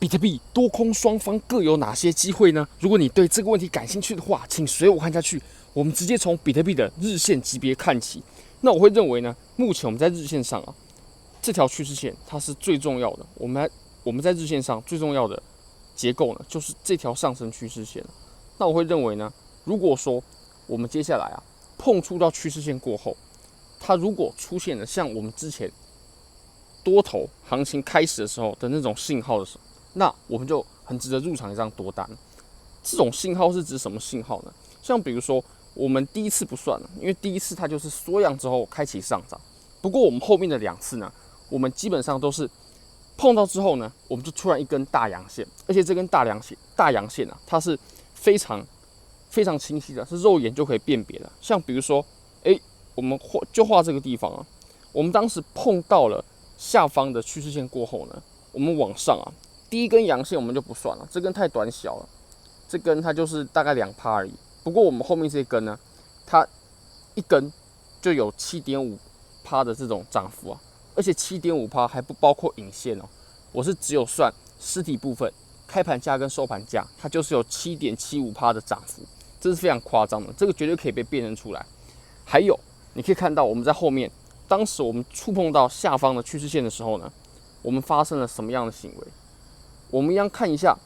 比特币多空双方各有哪些机会呢？如果你对这个问题感兴趣的话，请随我看下去。我们直接从比特币的日线级别看起。那我会认为呢，目前我们在日线上啊，这条趋势线它是最重要的。我们在日线上最重要的结构呢，就是这条上升趋势线。那我会认为呢，如果说我们接下来啊碰触到趋势线过后，它如果出现了像我们之前多头行情开始的时候的那种信号的时候，那我们就很值得入场一张多单。这种信号是指什么信号呢？像比如说，我们第一次不算了，因为第一次它就是缩阳之后开启上涨。不过我们后面的2次呢，我们基本上都是碰到之后呢，我们就突然一根大阳线，而且这根大阳线啊，它是非常清晰的，是肉眼就可以辨别的。像比如说，我们画这个地方啊，我们当时碰到了下方的趋势线过后呢，我们往上啊，第一根阳线我们就不算了，这根太短小了，这根它就是大概2%而已。不过我们后面这根呢，它一根就有7.5%的这种涨幅啊，而且7.5%还不包括影线哦，我是只有算实体部分，开盘价跟收盘价，它就是有7.75%的涨幅，这是非常夸张的，这个绝对可以被辨认出来。还有，你可以看到我们在后面，当时我们触碰到下方的趋势线的时候呢，我们发生了什么样的行为？我们一样看一下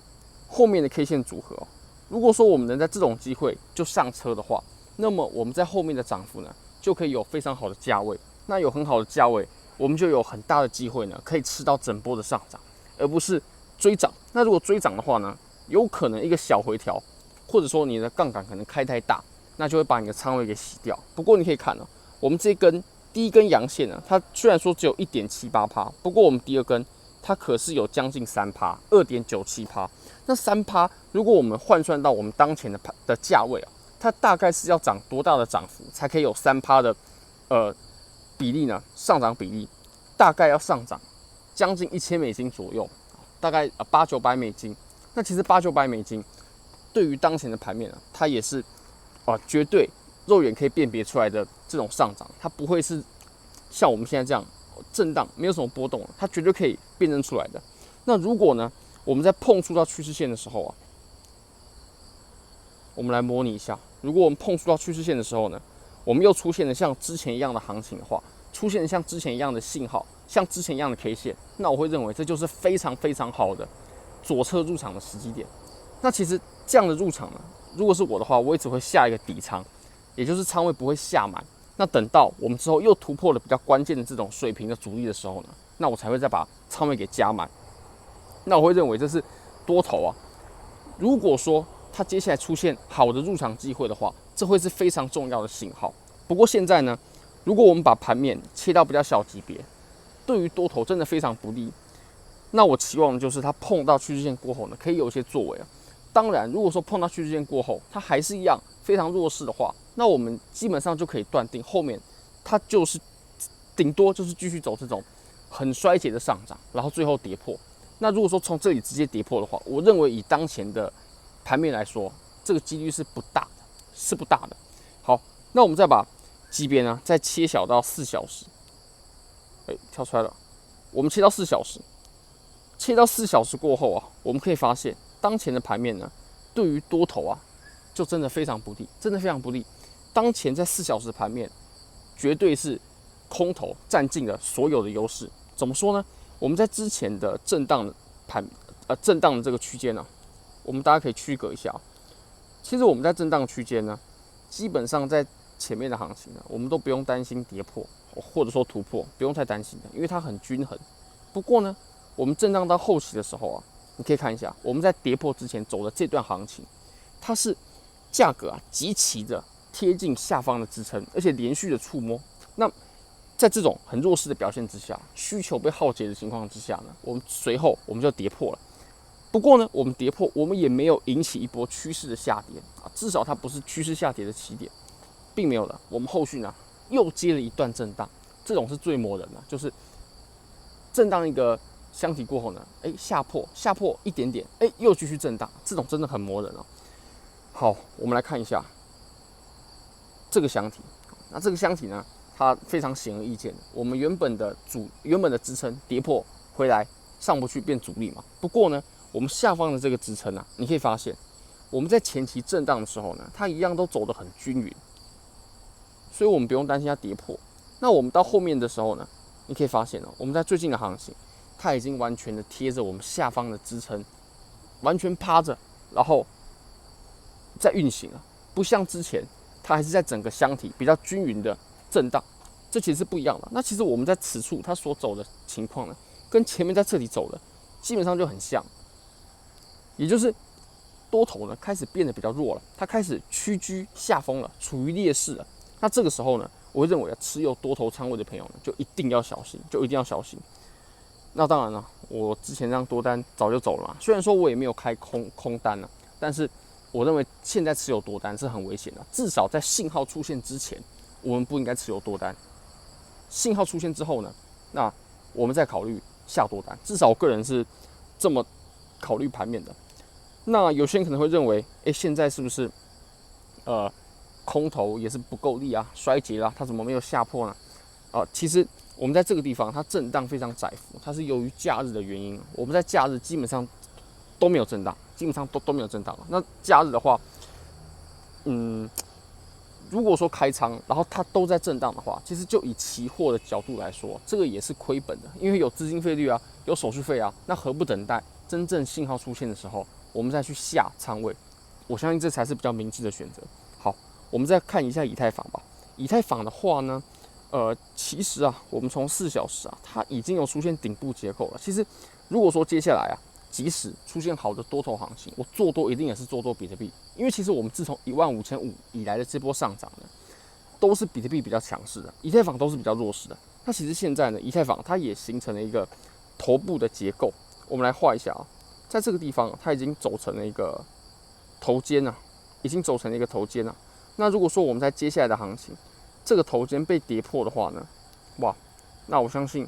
后面的 K 线组合哦。如果说我们能在这种机会就上车的话，那么我们在后面的涨幅呢，就可以有非常好的价位。那有很好的价位，我们就有很大的机会呢，可以吃到整波的上涨，而不是追涨。那如果追涨的话呢，有可能一个小回调，或者说你的杠杆可能开太大，那就会把你的仓位给洗掉。不过你可以看哦，我们这根第一根阳线呢，它虽然说只有1.78%，不过我们第二根它可是有将近3%，2.97%。那3%，如果我们换算到我们当前的价位啊，它大概是要涨多大的涨幅才可以有3%的比例呢？上涨比例大概要上涨将近$1000左右，大概$800-900。那其实$800-900对于当前的盘面啊，它也是绝对肉眼可以辨别出来的这种上涨，它不会是像我们现在这样震荡，没有什么波动，它绝对可以辨认出来的。那如果呢，我们在碰触到趋势线的时候啊，我们来模拟一下，如果我们碰触到趋势线的时候呢，我们又出现了像之前一样的行情的话，出现了像之前一样的信号，像之前一样的 K 线，那我会认为这就是非常好的左侧入场的时机点。那其实这样的入场呢，如果是我的话，我也只会下一个底仓，也就是仓位不会下满。那等到我们之后又突破了比较关键的这种水平的阻力的时候呢，那我才会再把仓位给加满。那我会认为这是多头啊。如果说它接下来出现好的入场机会的话，这会是非常重要的信号。不过现在呢，如果我们把盘面切到比较小级别，对于多头真的非常不利。那我期望的就是它碰到趋势线过后呢，可以有一些作为啊。当然，如果说碰到趋势线过后，它还是一样非常弱势的话，那我们基本上就可以断定后面它就是顶多就是继续走这种很衰竭的上涨，然后最后跌破。那如果说从这里直接跌破的话，我认为以当前的盘面来说，这个几率是不大的，好，那我们再把级别呢再切小到4小时，跳出来了，我们切到4小时，切到4小时过后啊，我们可以发现当前的盘面呢，对于多头啊，就真的非常不利，当前在4小时的盘面，绝对是空头占尽了所有的优势。怎么说呢？我们在之前的震荡的这个区间呢，我们大家可以区隔一下。其实我们在震荡区间呢，基本上在前面的行情呢，我们都不用担心跌破或者说突破，不用太担心的，因为它很均衡。不过呢，我们震荡到后期的时候啊，你可以看一下，我们在跌破之前走的这段行情，它是价格啊极其的贴近下方的支撑，而且连续的触摸。那在这种很弱势的表现之下，需求被耗竭的情况之下呢，我们随后我们就跌破了。不过呢，我们跌破，我们也没有引起一波趋势的下跌啊，至少它不是趋势下跌的起点，并没有的。我们后续呢又接了一段震荡，这种是最磨人的，就是震荡一个箱体过后呢，下破一点点，又继续震荡，这种真的很磨人哦。好，我们来看一下这个箱体，那这个箱体呢，它非常显而易见的，我们原本的支撑跌破回来上不去变阻力嘛。不过呢，我们下方的这个支撑啊，你可以发现，我们在前期震荡的时候呢，它一样都走得很均匀，所以我们不用担心它跌破。那我们到后面的时候呢，你可以发现哦，我们在最近的行情，它已经完全的贴着我们下方的支撑，完全趴着，然后在运行了，不像之前它还是在整个箱体比较均匀的震荡，这其实是不一样的。那其实我们在此处它所走的情况呢，跟前面在这里走的基本上就很像，也就是多头呢开始变得比较弱了，它开始屈居下风了，处于劣势了。那这个时候呢，我会认为持有多头仓位的朋友呢，就一定要小心，那当然了，我之前让多单早就走了嘛，虽然说我也没有开空单了，但是我认为现在持有多单是很危险的，至少在信号出现之前，我们不应该持有多单。信号出现之后呢，那我们再考虑下多单，至少我个人是这么考虑盘面的。那有些人可能会认为，现在是不是空头也是不够力啊，衰竭啦，它怎么没有下破呢？其实我们在这个地方它震荡非常窄幅，它是由于假日的原因，我们在假日基本上都没有震荡，基本上都没有震荡。那假日的话，如果说开仓，然后它都在震荡的话，其实就以期货的角度来说，这个也是亏本的，因为有资金费率啊，有手续费啊，那何不等待真正信号出现的时候，我们再去下仓位？我相信这才是比较明智的选择。好，我们再看一下以太坊吧。以太坊的话呢，其实啊，我们从4小时啊，它已经有出现顶部结构了。其实如果说接下来啊，即使出现好的多头行情，我做多一定也是做多比特币，因为其实我们自从15500以来的这波上涨呢，都是比特币比较强势的，以太坊都是比较弱势的。那其实现在呢，以太坊它也形成了一个头部的结构。我们来画一下啊，在这个地方它已经走成了一个头肩啊，那如果说我们在接下来的行情，这个头肩被跌破的话呢，哇，那我相信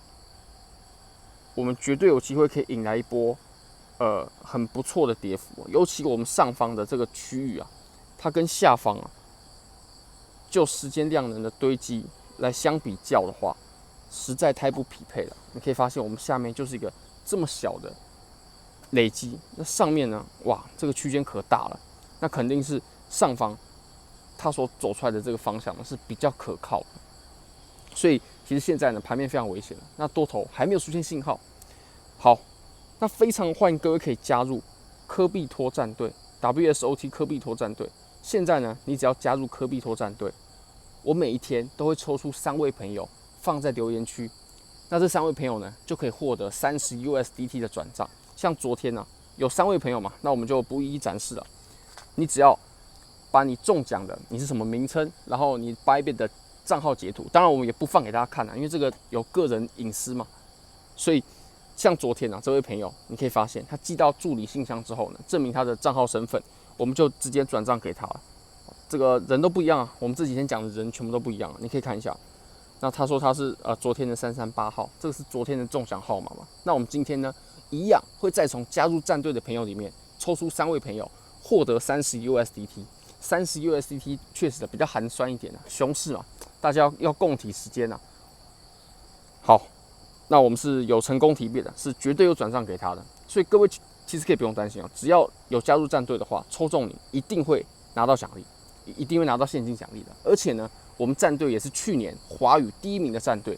我们绝对有机会可以引来一波很不错的跌幅，尤其我们上方的这个区域啊，它跟下方啊，就时间量能的堆积来相比较的话，实在太不匹配了。你可以发现我们下面就是一个这么小的累积，那上面呢，哇，这个区间可大了，那肯定是上方它所走出来的这个方向呢是比较可靠的。所以其实现在呢，盘面非常危险了，那多头还没有出现信号。好，那非常欢迎各位可以加入科币托战队 WSOT 科币托战队。现在呢，你只要加入科币托战队，我每一天都会抽出3位朋友放在留言区，那这3位朋友呢就可以获得30 USDT 的转账。像昨天呢，有3位朋友嘛，那我们就不一一展示了。你只要把你中奖的你是什么名称，然后你Bybit的账号截图，当然我们也不放给大家看因为这个有个人隐私嘛，所以。像昨天这位朋友，你可以发现他寄到助理信箱之后呢，证明他的账号身份，我们就直接转账给他了。这个人都不一样啊，我们这几天讲的人全部都不一样你可以看一下。那他说他是昨天的338号，这个是昨天的中奖号码嘛？那我们今天呢，一样会再从加入战队的朋友里面抽出3位朋友，获得30 USDT。30 USDT 确实的比较寒酸一点熊市嘛，大家要共体时间好。那我们是有成功提币的，是绝对有转账给他的，所以各位其实可以不用担心只要有加入战队的话，抽中你一定会拿到奖励，一定会拿到现金奖励的。而且呢，我们战队也是去年华语第1名的战队，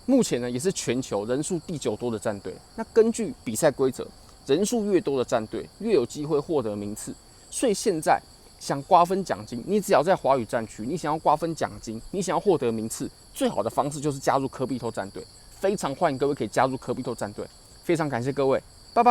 目前呢也是全球人数第9多的战队。那根据比赛规则，人数越多的战队越有机会获得名次，所以现在想瓜分奖金，你只要在华语战区，你想要瓜分奖金，你想要获得名次，最好的方式就是加入科币托战队。非常欢迎各位可以加入科币托战队，非常感谢各位。